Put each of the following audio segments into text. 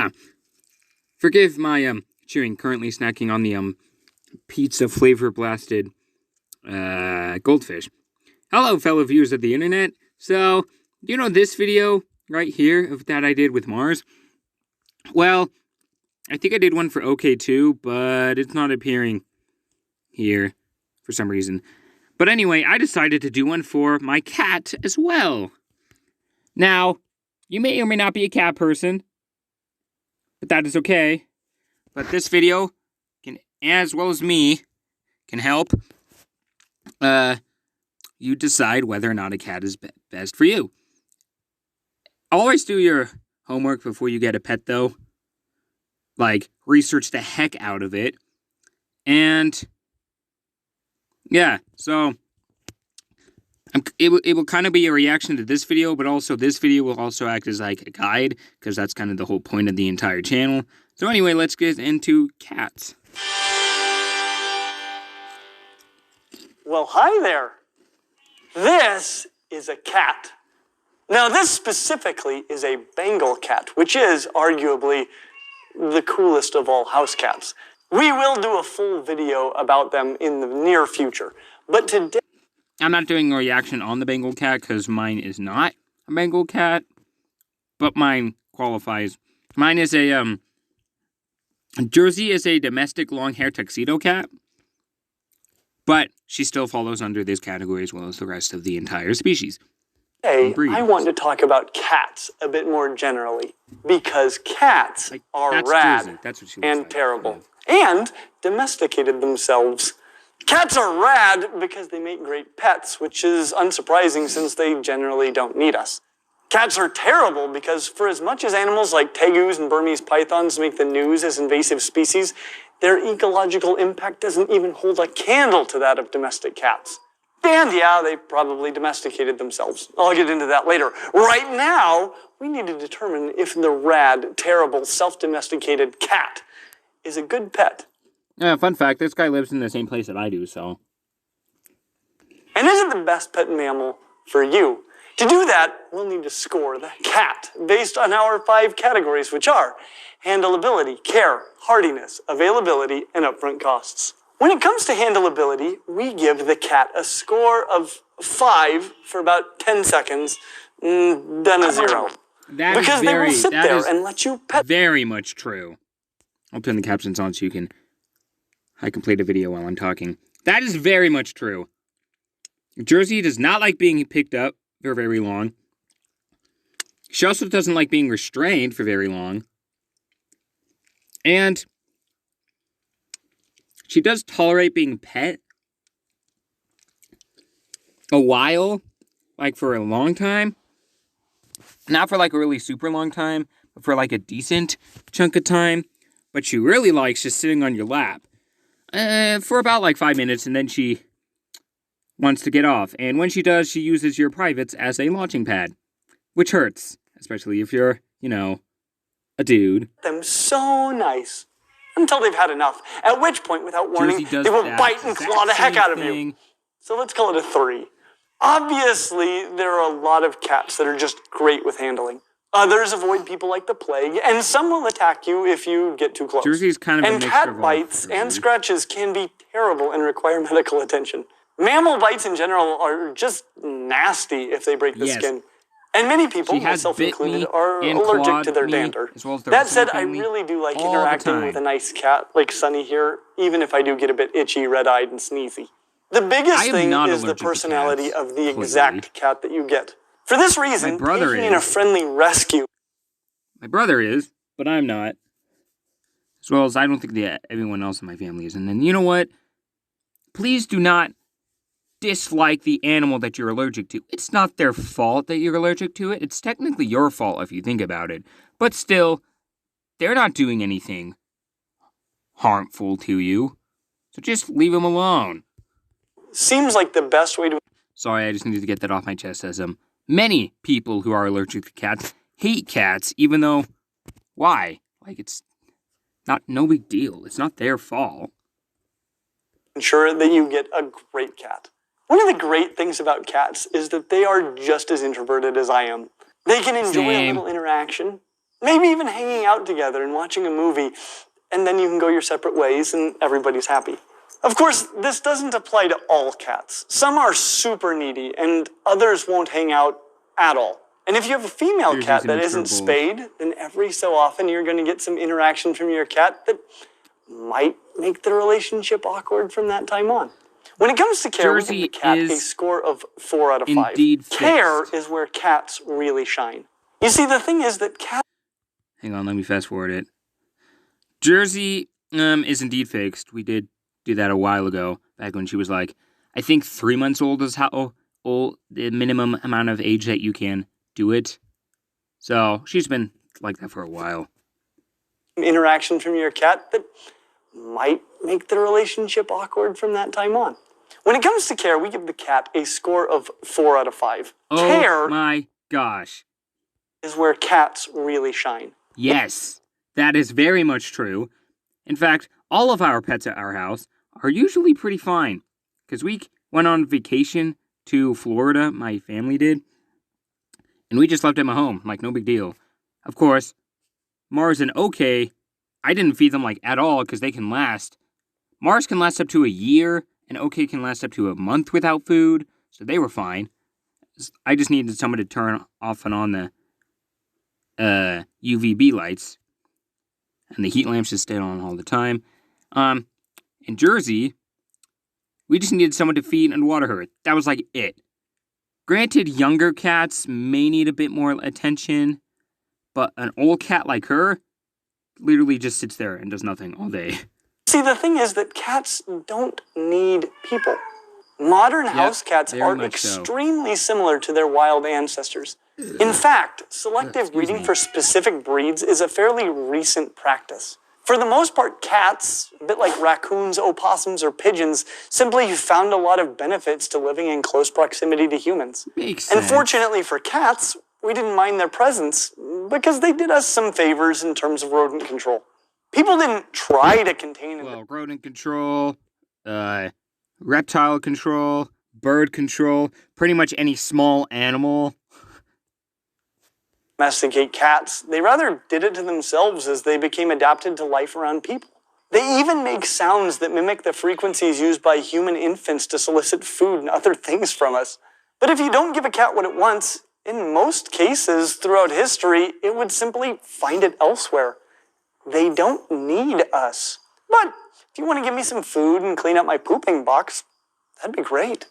Yeah. Forgive my chewing. Currently snacking on the pizza flavor blasted goldfish. Hello, fellow viewers of the internet. So, you know this video right here that I did with Mars? Well, I think I did one for OK too, but it's not appearing here for some reason. But anyway, I decided to do one for my cat as well. Now, you may or may not be a cat person, but that is okay. But this video, can, as well as me, can help you decide whether or not a cat is best for you. Always do your homework before you get a pet, though. Like, research the heck out of it. And, yeah, so it will kind of be a reaction to this video, but also this video will also act as like a guide, because that's kind of the whole point of the entire channel. So anyway, let's get into cats. Well, hi there. This is a cat. Now, this specifically is a Bengal cat, which is arguably the coolest of all house cats. We will do a full video about them in the near future, but today... I'm not doing a reaction on the Bengal cat because mine is not a Bengal cat, but mine qualifies. Mine is a, Jersey is a domestic long-hair tuxedo cat, but she still follows under this category as well as the rest of the entire species. Today, I want to talk about cats a bit more generally, because cats are rad and terrible, and domesticated themselves. Cats are rad because they make great pets, which is unsurprising since they generally don't need us. Cats are terrible because for as much as animals like tegus and Burmese pythons make the news as invasive species, their ecological impact doesn't even hold a candle to that of domestic cats. And yeah, they probably domesticated themselves. I'll get into that later. Right now, we need to determine if the rad, terrible, self-domesticated cat is a good pet. Yeah, fun fact, this guy lives in the same place that I do, so... And is it the best pet mammal for you? To do that, we'll need to score the cat based on our 5 categories, which are handleability, care, hardiness, availability, and upfront costs. When it comes to handleability, we give the cat a score of 5 for about 10 seconds, then a 0. Because they will sit there and let you pet. Very much true. I'll turn the captions on so I can play the video while I'm talking. That is very much true. Jersey does not like being picked up for very long. She also doesn't like being restrained for very long. And she does tolerate being pet a while, like for a long time. Not for like a really super long time, but for like a decent chunk of time. But she really likes just sitting on your lap. For about like 5 minutes, and then she wants to get off. And when she does, she uses your privates as a launching pad, which hurts, especially if you're, you know, a dude. Them so nice until they've had enough. At which point, without warning, they will bite and claw the heck out of you. So let's call it a 3. Obviously, there are a lot of cats that are just great with handling. Others avoid people like the plague, and some will attack you if you get too close. Jersey's kind of and cat bites and scratches can be terrible and require medical attention. Mammal bites in general are just nasty if they break the skin. And many people, myself included, are allergic to their dander. That said, I really do like interacting with a nice cat like Sunny here, even if I do get a bit itchy, red-eyed, and sneezy. The biggest thing is the personality of the exact cat that you get. For this reason, taking in a friendly rescue. My brother is, but I'm not. As well as I don't think that everyone else in my family is. And then, you know what? Please do not dislike the animal that you're allergic to. It's not their fault that you're allergic to it. It's technically your fault if you think about it. But still, they're not doing anything harmful to you. So just leave them alone. Seems like the best way to... Sorry, I just needed to get that off my chest as many people who are allergic to cats hate cats, even though, why? Like, it's no big deal. It's not their fault. Ensure that you get a great cat. One of the great things about cats is that they are just as introverted as I am. They can enjoy a little interaction. Maybe even hanging out together and watching a movie, and then you can go your separate ways and everybody's happy. Of course, this doesn't apply to all cats. Some are super needy, and others won't hang out at all. And if you have a female cat that isn't spayed, then every so often you're going to get some interaction from your cat that might make the relationship awkward from that time on. When it comes to care, we give the cat a score of 4 out of 5. Care is where cats really shine. You see, the thing is that cats... Hang on, let me fast forward it. Jersey is indeed fixed. We did do that a while ago, back when she was like, I think 3 months old is how old the minimum amount of age that you can do it. So she's been like that for a while. Interaction from your cat that might make the relationship awkward from that time on. When it comes to care, we give the cat a score of 4 out of 5. Oh my gosh. Is where cats really shine. Yes, that is very much true. In fact, all of our pets at our house are usually pretty fine. Because we went on vacation to Florida, my family did, and we just left them at home, like no big deal. Of course, Mars and OK, I didn't feed them like at all because they can last. Mars can last up to a year, and OK can last up to a month without food, so they were fine. I just needed someone to turn off and on the UVB lights, and the heat lamps just stayed on all the time. In Jersey, we just needed someone to feed and water her. That was like it. Granted, younger cats may need a bit more attention, but an old cat like her literally just sits there and does nothing all day. See, the thing is that cats don't need people. Modern house cats are extremely similar to their wild ancestors. In fact, selective breeding for specific breeds is a fairly recent practice. For the most part, cats, a bit like raccoons, opossums, or pigeons, simply found a lot of benefits to living in close proximity to humans. Makes sense. And fortunately for cats, we didn't mind their presence because they did us some favors in terms of rodent control. People didn't try to contain... rodent control, reptile control, bird control, pretty much any small animal. Domesticate cats. They rather did it to themselves as they became adapted to life around people. They even make sounds that mimic the frequencies used by human infants to solicit food and other things from us. But if you don't give a cat what it wants, in most cases throughout history, it would simply find it elsewhere. They don't need us. But if you want to give me some food and clean up my pooping box, that'd be great.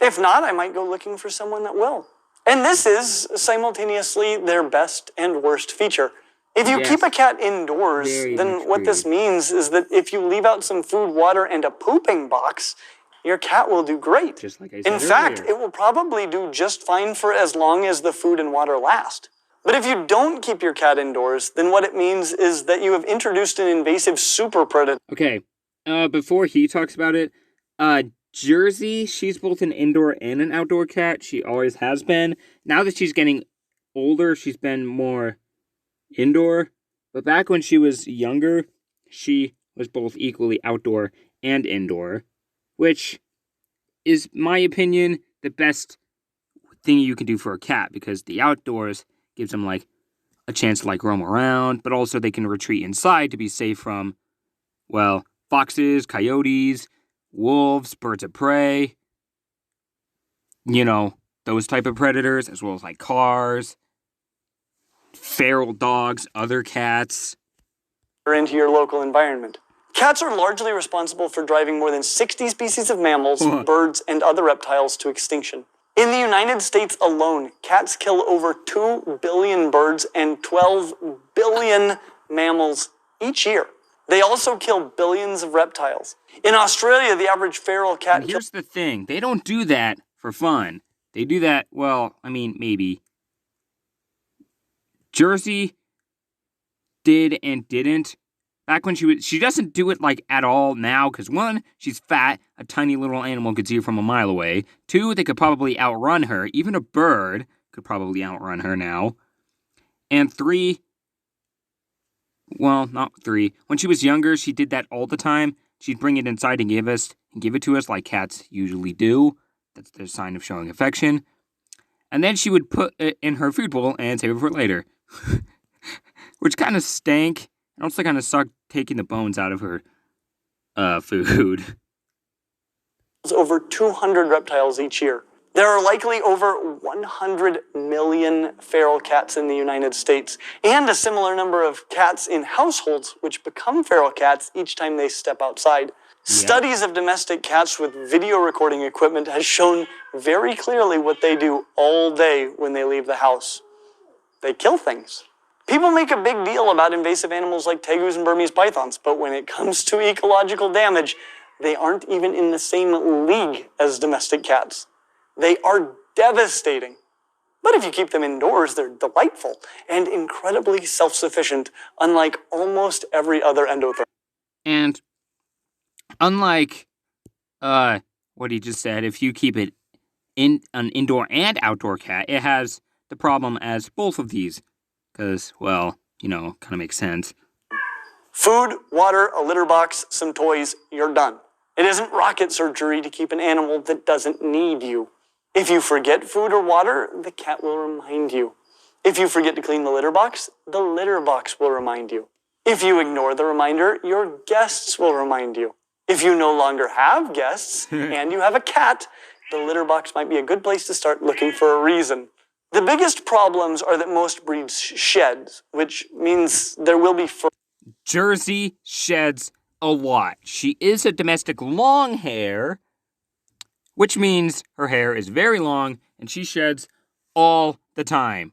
If not, I might go looking for someone that will. And this is simultaneously their best and worst feature. If you keep a cat indoors, then what this means is that if you leave out some food, water, and a pooping box, your cat will do great. Just like I said In fact, it will probably do just fine for as long as the food and water last. But if you don't keep your cat indoors, then what it means is that you have introduced an invasive super predator. Okay, before he talks about it, Jersey, she's both an indoor and an outdoor cat. She always has been. Now that she's getting older, she's been more indoor. But back when she was younger, she was both equally outdoor and indoor, which is, my opinion, the best thing you can do for a cat, because the outdoors gives them, like, a chance to, like, roam around, but also they can retreat inside to be safe from, well, foxes, coyotes, wolves, birds of prey, you know, those type of predators, as well as like cars, feral dogs, other cats. Into your local environment. Cats are largely responsible for driving more than 60 species of mammals, birds, and other reptiles to extinction. In the United States alone, cats kill over 2 billion birds and 12 billion mammals each year. They also kill billions of reptiles. In Australia, the average feral cat... And here's the thing. They don't do that for fun. They do that, well, I mean, maybe. Jersey did and didn't. Back when she doesn't do it, like, at all now, because 1, she's fat. A tiny little animal could see her from a mile away. 2, they could probably outrun her. Even a bird could probably outrun her now. And 3... Well, not 3. When she was younger, she did that all the time. She'd bring it inside and give it to us like cats usually do. That's their sign of showing affection. And then she would put it in her food bowl and save it for later. which kind of stank. It also kind of sucked taking the bones out of her food. Over 200 reptiles each year. There are likely over 100 million feral cats in the United States, and a similar number of cats in households which become feral cats each time they step outside. Studies of domestic cats with video recording equipment has shown very clearly what they do all day when they leave the house. They kill things. People make a big deal about invasive animals like tegus and Burmese pythons, but when it comes to ecological damage, they aren't even in the same league as domestic cats. They are devastating. But if you keep them indoors, they're delightful and incredibly self-sufficient, unlike almost every other endotherm. And unlike what he just said, if you keep it in an indoor and outdoor cat, it has the problem as both of these. Because, well, kind of makes sense. Food, water, a litter box, some toys, you're done. It isn't rocket surgery to keep an animal that doesn't need you. If you forget food or water, the cat will remind you. If you forget to clean the litter box will remind you. If you ignore the reminder, your guests will remind you. If you no longer have guests and you have a cat, the litter box might be a good place to start looking for a reason. The biggest problems are that most breeds shed, which means there will be fur. Jersey sheds a lot. She is a domestic long hair, which means her hair is very long and she sheds all the time.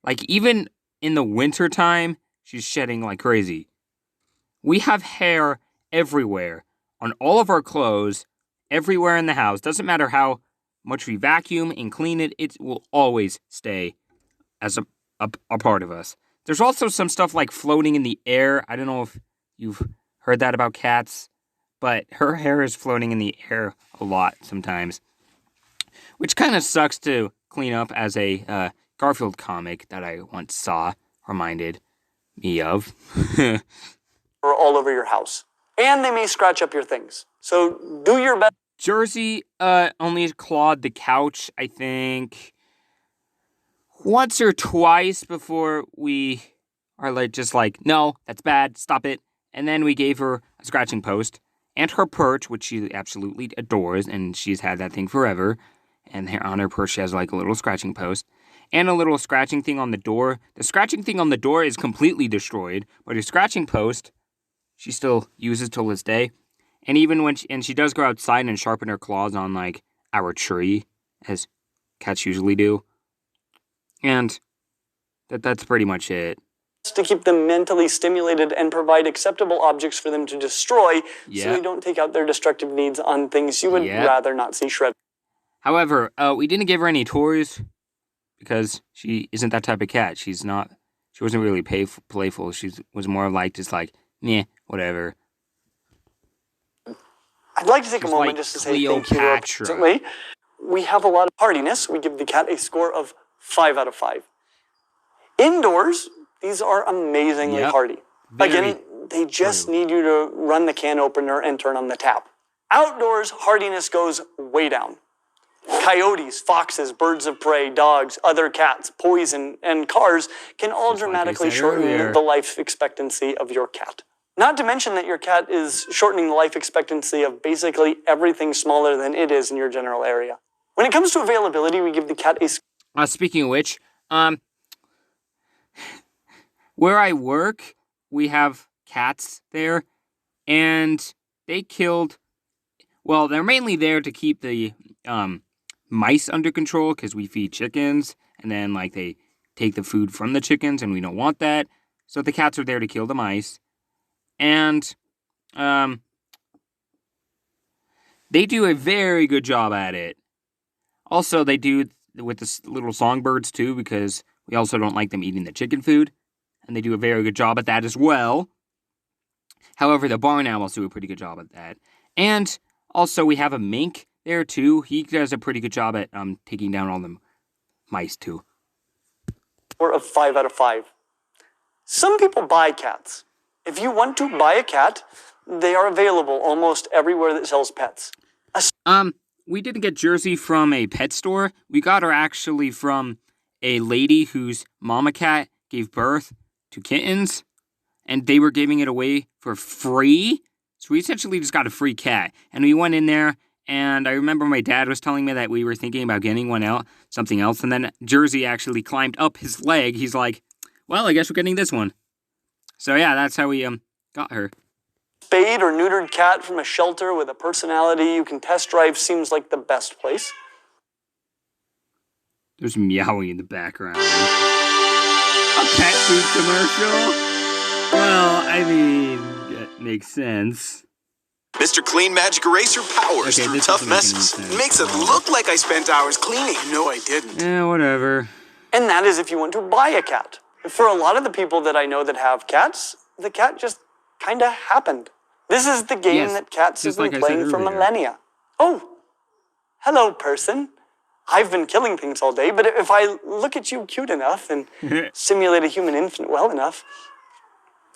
Like, even in the winter time, she's shedding like crazy. We have hair everywhere, on all of our clothes, everywhere in the house. Doesn't matter how much we vacuum and clean it, it will always stay as a part of us. There's also some stuff like floating in the air. I don't know if you've heard that about cats, but her hair is floating in the air a lot sometimes, which kind of sucks to clean up, as a Garfield comic that I once saw reminded me of. Or all over your house. And they may scratch up your things. So do your best. Jersey only clawed the couch, I think, once or twice before we are just like, no, that's bad, stop it. And then we gave her a scratching post and her perch, which she absolutely adores, and she's had that thing forever. And on her perch, she has like a little scratching post and a little scratching thing on the door. The scratching thing on the door is completely destroyed, but her scratching post, she still uses till this day. And even when she does go outside and sharpen her claws on like our tree, as cats usually do. And that's pretty much it. To keep them mentally stimulated and provide acceptable objects for them to destroy, so they don't take out their destructive needs on things you would rather not see shredded. However, we didn't give her any toys because she isn't that type of cat. She wasn't really playful. She was more like just like, meh, whatever. I'd like to take a moment just to say thank you recently. We have a lot of hardiness. We give the cat a score of 5 out of 5. Indoors, these are amazingly hardy. Again, they just need you to run the can opener and turn on the tap. Outdoors, hardiness goes way down. Coyotes, foxes, birds of prey, dogs, other cats, poison, and cars can all dramatically shorten the life expectancy of your cat. Not to mention that your cat is shortening the life expectancy of basically everything smaller than it is in your general area. When it comes to availability, we give the cat a... Speaking of which, where I work, we have cats there, and they killed... Well, they're mainly there to keep the mice under control, because we feed chickens, and then they take the food from the chickens, and we don't want that. So the cats are there to kill the mice. And they do a very good job at it. Also, they do with the little songbirds, too, because we also don't like them eating the chicken food. And they do a very good job at that as well. However, the barn animals do a pretty good job at that. And also, we have a mink there, too. He does a pretty good job at taking down all the mice, too. Or of 5 out of 5. Some people buy cats. If you want to buy a cat, they are available almost everywhere that sells pets. We didn't get Jersey from a pet store. We got her actually from a lady whose mama cat gave birth to kittens, and they were giving it away for free. So we essentially just got a free cat. And we went in there, and I remember my dad was telling me that we were thinking about getting something else, and then Jersey actually climbed up his leg. He's like, well, I guess we're getting this one. So yeah, that's how we got her. Spayed or neutered cat from a shelter with a personality you can test drive seems like the best place. There's meowing in the background. A pet food commercial? Well, I mean, that makes sense. Mr. Clean Magic Eraser powers through tough messes. Makes it look like I spent hours cleaning. No, I didn't. Yeah, whatever. And that is if you want to buy a cat. For a lot of the people that I know that have cats, the cat just kind of happened. This is the game that cats have been playing for millennia. Oh, hello, person. I've been killing things all day, but if I look at you cute enough and simulate a human infant well enough,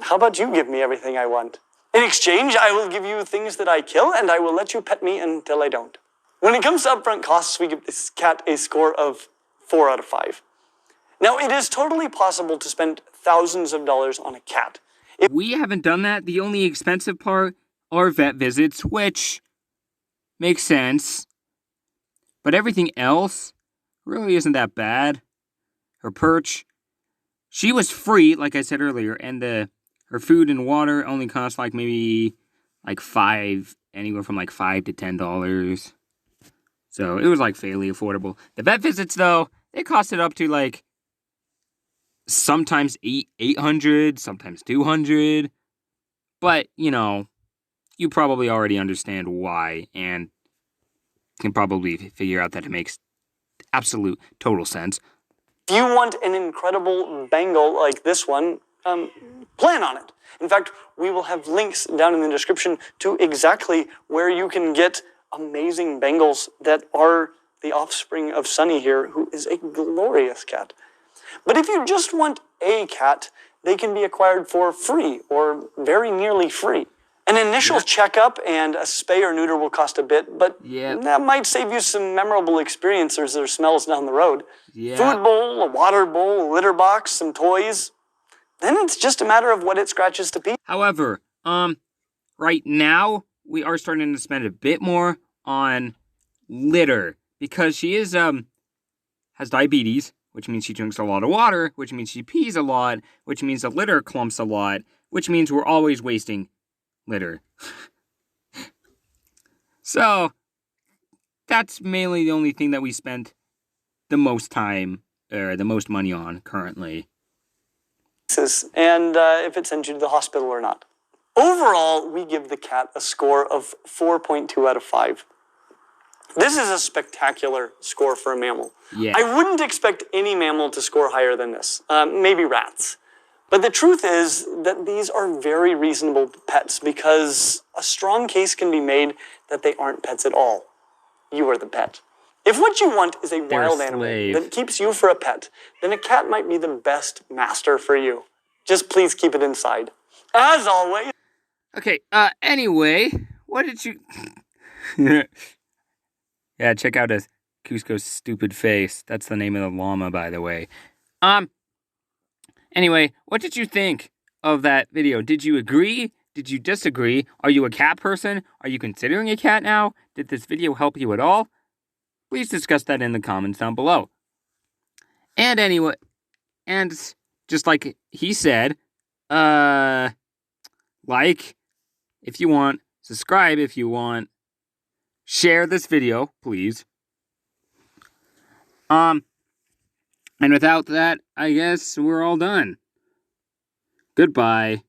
how about you give me everything I want? In exchange, I will give you things that I kill, and I will let you pet me until I don't. When it comes to upfront costs, we give this cat a score of 4 out of 5. Now, it is totally possible to spend thousands of dollars on a cat. We haven't done that. The only expensive part are vet visits, which makes sense. But everything else really isn't that bad. Her perch, she was free, like I said earlier, and her food and water only cost anywhere from $5 to $10. So it was fairly affordable. The vet visits, though, they costed up to sometimes $800, sometimes $200. But, you probably already understand why and can probably figure out that it makes absolute total sense. If you want an incredible Bengal like this one, plan on it. In fact, we will have links down in the description to exactly where you can get amazing Bengals that are the offspring of Sunny here, who is a glorious cat. But if you just want a cat, they can be acquired for free or very nearly free. An initial checkup and a spay or neuter will cost a bit, but that might save you some memorable experiences or smells down the road. Food bowl, a water bowl, a litter box, some toys. Then it's just a matter of what it scratches to pieces. However, right now, we are starting to spend a bit more on litter because she has diabetes, which means she drinks a lot of water, which means she pees a lot, which means the litter clumps a lot, which means we're always wasting litter. So, that's mainly the only thing that we spent the most time, or the most money on currently. And if it sends you to the hospital or not. Overall, we give the cat a score of 4.2 out of 5. This is a spectacular score for a mammal. Yeah. I wouldn't expect any mammal to score higher than this. Maybe rats. But the truth is that these are very reasonable pets because a strong case can be made that they aren't pets at all. You are the pet. If what you want is a wild animal that keeps you for a pet, then a cat might be the best master for you. Just please keep it inside. As always. Okay, anyway, what did you... Yeah, check out Cusco's stupid face. That's the name of the llama, by the way. Anyway, what did you think of that video? Did you agree? Did you disagree? Are you a cat person? Are you considering a cat now? Did this video help you at all? Please discuss that in the comments down below. And anyway, and just like he said, like if you want, subscribe if you want, share this video, please. And without that, I guess we're all done. Goodbye.